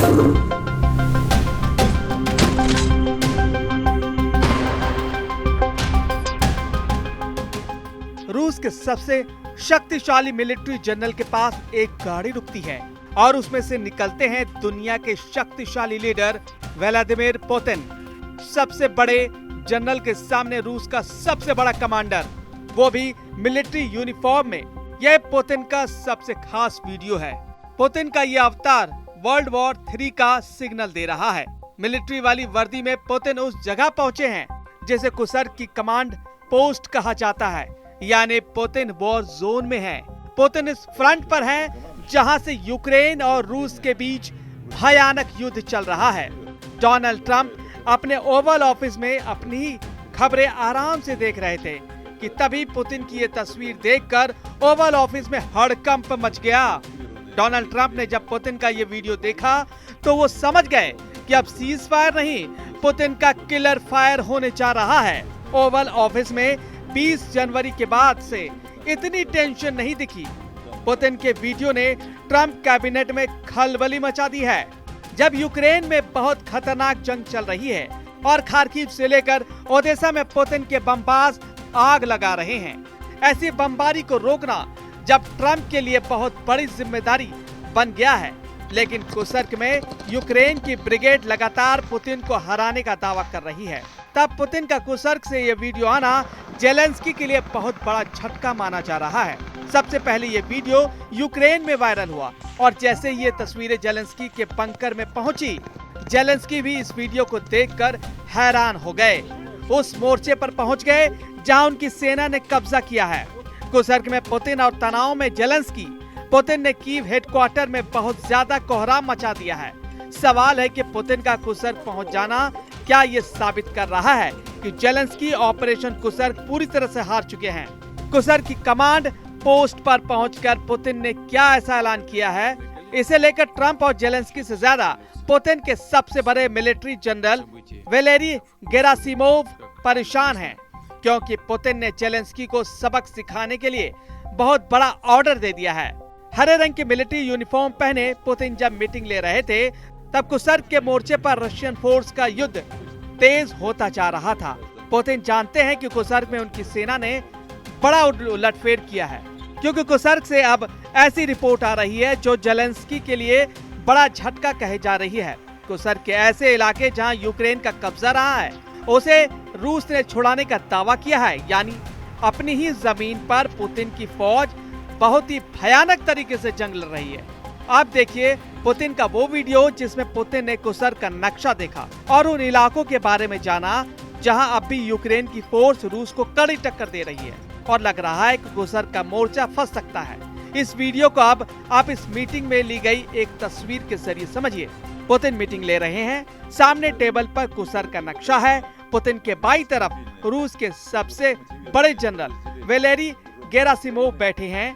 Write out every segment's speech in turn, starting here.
रूस के सबसे शक्तिशाली मिलिट्री जनरल के पास एक गाड़ी रुकती है और उसमें से निकलते हैं दुनिया के शक्तिशाली लीडर व्लादिमीर पुतिन। सबसे बड़े जनरल के सामने रूस का सबसे बड़ा कमांडर, वो भी मिलिट्री यूनिफॉर्म में। यह पुतिन का सबसे खास वीडियो है। पुतिन का यह अवतार वर्ल्ड वॉर 3 का सिग्नल दे रहा है। मिलिट्री वाली वर्दी में पुतिन उस जगह पहुंचे हैं जिसे कुसर्क की कमांड पोस्ट कहा जाता है, यानी पुतिन वॉर जोन में है। पुतिन इस फ्रंट पर है जहां से यूक्रेन और रूस के बीच भयानक युद्ध चल रहा है। डोनाल्ड ट्रंप अपने ओवल ऑफिस में अपनी खबरें आराम से देख रहे थे कि तभी पुतिन की ये तस्वीर देखकर ओवल ऑफिस में हड़कंप मच गया। डोनाल्ड ट्रंप ने जब पुतिन का ये वीडियो देखा तो वो समझ गए कि अब सीज फायर नहीं, पुतिन का किलर फायर होने जा रहा है। ओवल ऑफिस में 20 जनवरी के बाद से इतनी टेंशन नहीं दिखी। पुतिन के वीडियो ने ट्रंप कैबिनेट में खलबली मचा दी है। जब यूक्रेन में बहुत खतरनाक जंग चल रही है और खार्किव से लेकर ओदेसा में पुतिन के बमबाज आग लगा रहे हैं, ऐसी बमबारी को रोकना जब ट्रंप के लिए बहुत बड़ी जिम्मेदारी बन गया है। लेकिन कुसर्क में यूक्रेन की ब्रिगेड लगातार पुतिन को हराने का दावा कर रही है। तब पुतिन का कुसर्क से ये वीडियो आना जेलेंस्की के लिए बहुत बड़ा झटका माना जा रहा है। सबसे पहले ये वीडियो यूक्रेन में वायरल हुआ और जैसे ये तस्वीरें जेलेंस्की के बंकर में पहुंची, जेलेंस्की भी इस वीडियो को देखकर हैरान हो गए। उस मोर्चे पर पहुंच गए जहां उनकी सेना ने कब्जा किया है। कुसर्क में पुतिन और तनाव में जेलेंस्की। पुतिन ने कीव हेडक्वार्टर में बहुत ज्यादा कोहराम मचा दिया है। सवाल है कि पुतिन का कुसर्क पहुंच जाना क्या ये साबित कर रहा है कि जेलेंस्की ऑपरेशन कुसर्क पूरी तरह से हार चुके हैं। कुसर्क की कमांड पोस्ट पर पहुंचकर पुतिन ने क्या ऐसा ऐलान किया है, इसे लेकर ट्रंप और जेलेंस्की से ज्यादा पुतिन के सबसे बड़े मिलिट्री जनरल वैलेरी गेरासिमोव परेशान हैं, क्योंकि पुतिन ने जेलेंस्की को सबक सिखाने के लिए बहुत बड़ा ऑर्डर दे दिया है। हरे रंग की मिलिट्री यूनिफॉर्म पहने पुतिन जब मीटिंग ले रहे थे, तब कुसर्क के मोर्चे पर रशियन फोर्स का युद्ध तेज होता जा रहा था। पुतिन जानते हैं कि कुसर्क में उनकी सेना ने बड़ा उलटफेर किया है, क्योंकि कुसर्क से अब ऐसी रिपोर्ट आ रही है जो जेलेंस्की के लिए बड़ा झटका कहे जा रही है। कुसर्क के ऐसे इलाके जहां यूक्रेन का कब्जा रहा है, उसे रूस ने छुड़ाने का दावा किया है, यानी अपनी ही जमीन पर पुतिन की फौज बहुत ही भयानक तरीके से जंग लड़ रही है। आप देखिए पुतिन का वो वीडियो जिसमें पुतिन ने कुसर्क का नक्शा देखा और उन इलाकों के बारे में जाना जहां अब भी यूक्रेन की फोर्स रूस को कड़ी टक्कर दे रही है और लग रहा है कि कुसर्क का मोर्चा फंस सकता है। इस वीडियो को अब आप इस मीटिंग में ली गई एक तस्वीर के जरिए समझिए। पुतिन मीटिंग ले रहे हैं, सामने टेबल पर कुसर्क का नक्शा है। पुतिन के बाईं तरफ रूस के सबसे बड़े जनरल वैलेरी गेरासिमोव बैठे हैं।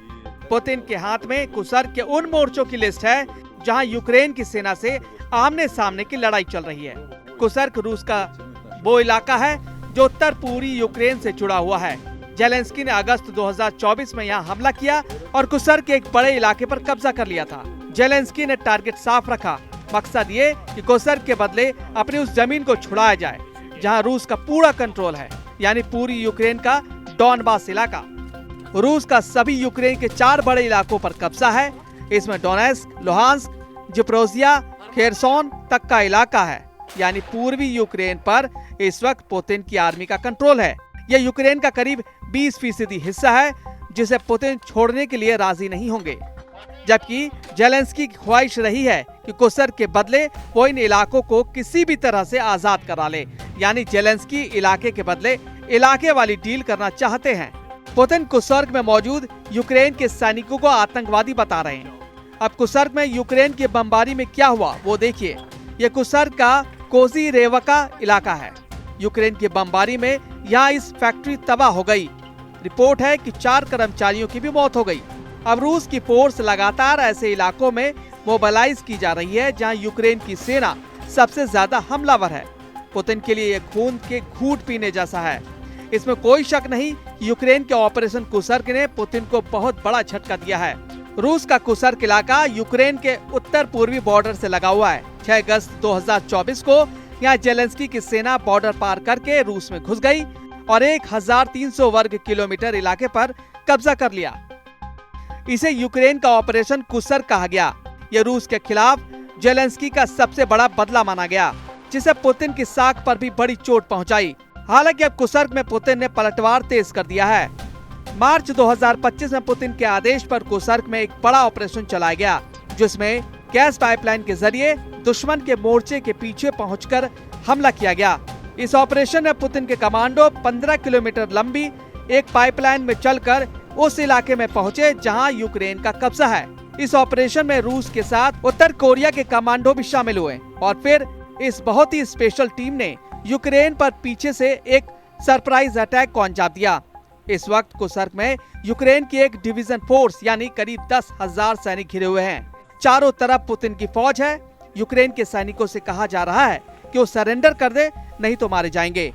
पुतिन के हाथ में कुसर्क के उन मोर्चों की लिस्ट है जहां यूक्रेन की सेना से आमने सामने की लड़ाई चल रही है। कुसर्क रूस का वो इलाका है जो उत्तर पूर्वी यूक्रेन से जुड़ा हुआ है। जेलेंस्की ने अगस्त 2024 में यहाँ हमला किया और कुसर्क के एक बड़े इलाके पर कब्जा कर लिया था। जेलेंस्की ने टारगेट साफ रखा, मकसद ये कि कुसर्क के बदले अपनी उस जमीन को छुड़ाया जाए जहाँ रूस का पूरा कंट्रोल है, यानी पूरी यूक्रेन का डॉनबास इलाका। रूस का सभी यूक्रेन के 4 बड़े इलाकों पर कब्जा है। इसमें डोनेस्क, लुहांस्क, ज़पोरिज़िया, खेरसोन तक का इलाका है, यानी पूर्वी यूक्रेन पर इस वक्त पुतिन की आर्मी का कंट्रोल है। यह यूक्रेन का करीब 20% हिस्सा है जिसे पुतिन छोड़ने के लिए राजी नहीं होंगे, जबकि जेलेंस्की की ख्वाहिश रही है कि कुसर्क के बदले वो इन इलाकों को किसी भी तरह से आजाद करा ले, यानी जेलेंस्की इलाके के बदले इलाके वाली डील करना चाहते हैं। पुतिन कुसर्क में मौजूद यूक्रेन के सैनिकों को आतंकवादी बता रहे हैं। अब कुसर्क में यूक्रेन की बमबारी में क्या हुआ वो देखिए। ये कुसर्क का कोज़ीरेवका इलाका है। यूक्रेन की बमबारी में यहाँ इस फैक्ट्री तबाह हो गई। रिपोर्ट है कि 4 कर्मचारियों की भी मौत हो गई। अब रूस की फोर्स लगातार ऐसे इलाकों में मोबिलाइज की जा रही है जहाँ यूक्रेन की सेना सबसे ज्यादा हमलावर है। पुतिन के लिए ये खून के घूंट पीने जैसा है। इसमें कोई शक नहीं, यूक्रेन के ऑपरेशन कुसर्क ने पुतिन को बहुत बड़ा झटका दिया है। रूस का कुर्स्क इलाका यूक्रेन के उत्तर पूर्वी बॉर्डर से लगा हुआ है। 6 अगस्त 2024 को यहाँ जेलेंस्की की सेना बॉर्डर पार करके रूस में घुस गई और 1300 वर्ग किलोमीटर इलाके पर कब्जा कर लिया। इसे यूक्रेन का ऑपरेशन कुर्स्क कहा गया। यह रूस के खिलाफ जेलेंस्की का सबसे बड़ा बदला माना गया, जिसे पुतिन की साख पर भी बड़ी चोट पहुंचाई। हालांकि अब कुर्स्क में पुतिन ने पलटवार तेज कर दिया है। मार्च 2025 में पुतिन के आदेश पर कुर्स्क में एक बड़ा ऑपरेशन चलाया गया, जिसमें गैस पाइपलाइन के जरिए दुश्मन के मोर्चे के पीछे पहुंचकर हमला किया गया। इस ऑपरेशन में पुतिन के कमांडो 15 किलोमीटर लंबी एक पाइपलाइन में चलकर उस इलाके में पहुंचे जहां यूक्रेन का कब्जा है। इस ऑपरेशन में रूस के साथ उत्तर कोरिया के कमांडो भी शामिल हुए और फिर इस बहुत ही स्पेशल टीम ने यूक्रेन पर पीछे से एक सरप्राइज अटैक को अंजाम दिया। इस वक्त कुर्स्क में यूक्रेन की एक डिवीजन फोर्स यानी करीब 10,000 सैनिक घिरे हुए हैं। चारों तरफ पुतिन की फौज है। यूक्रेन के सैनिकों से कहा जा रहा है कि वो सरेंडर कर दे, नहीं तो मारे जाएंगे।